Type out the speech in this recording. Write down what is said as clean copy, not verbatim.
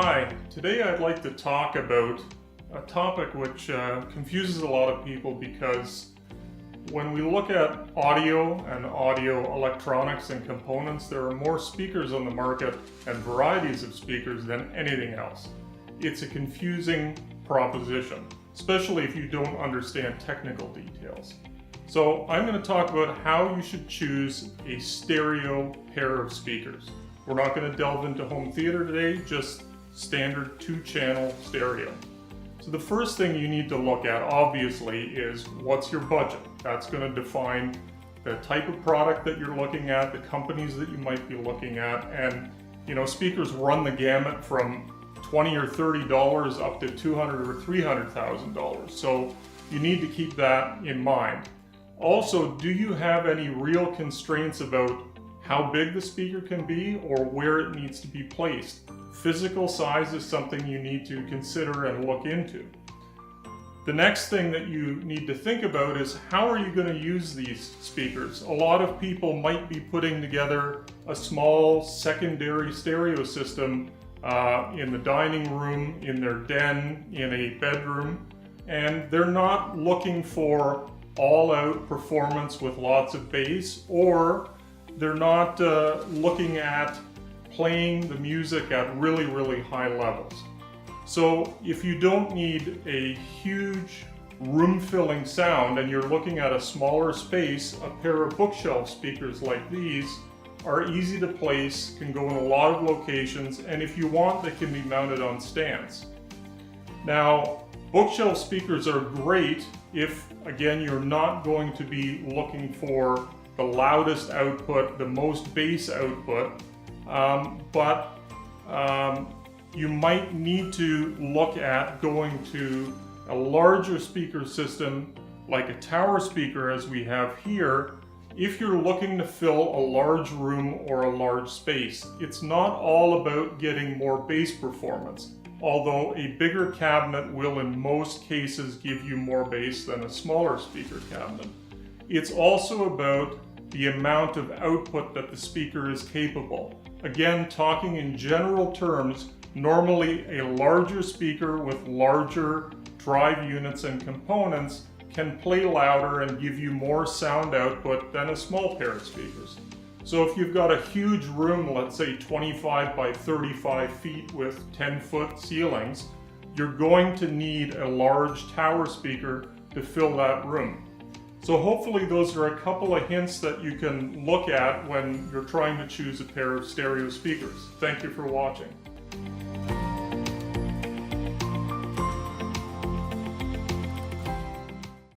Hi, today I'd like to talk about a topic which confuses a lot of people because when we look at audio and audio electronics and components, there are more speakers on the market and varieties of speakers than anything else. It's a confusing proposition, especially if you don't understand technical details. So I'm going to talk about how you should choose a stereo pair of speakers. We're not going to delve into home theater today, just standard 2-channel stereo. So the first thing you need to look at, obviously, is what's your budget. That's going to define the type of product that you're looking at, the companies that you might be looking at, and speakers run the gamut from $20 or $30 up to $200,000 or $300,000. So you need to keep that in mind. Also, do you have any real constraints about how big the speaker can be or where it needs to be placed? Physical size is something you need to consider and look into. The next thing that you need to think about is how are you going to use these speakers? A lot of people might be putting together a small secondary stereo system in the dining room, in their den, in a bedroom, and they're not looking for all-out performance with lots of bass, or they're not looking at playing the music at really, really high levels. So if you don't need a huge room-filling sound and you're looking at a smaller space, a pair of bookshelf speakers like these are easy to place, can go in a lot of locations, and if you want, they can be mounted on stands. Now, bookshelf speakers are great if, again, you're not going to be looking for the loudest output, the most bass output, but you might need to look at going to a larger speaker system like a tower speaker as we have here if you're looking to fill a large room or a large space. It's not all about getting more bass performance, although a bigger cabinet will in most cases give you more bass than a smaller speaker cabinet. It's also about the amount of output that the speaker is capable. Again, talking in general terms, normally a larger speaker with larger drive units and components can play louder and give you more sound output than a small pair of speakers. So if you've got a huge room, let's say 25 by 35 feet with 10-foot ceilings, you're going to need a large tower speaker to fill that room. So hopefully those are a couple of hints that you can look at when you're trying to choose a pair of stereo speakers. Thank you for watching.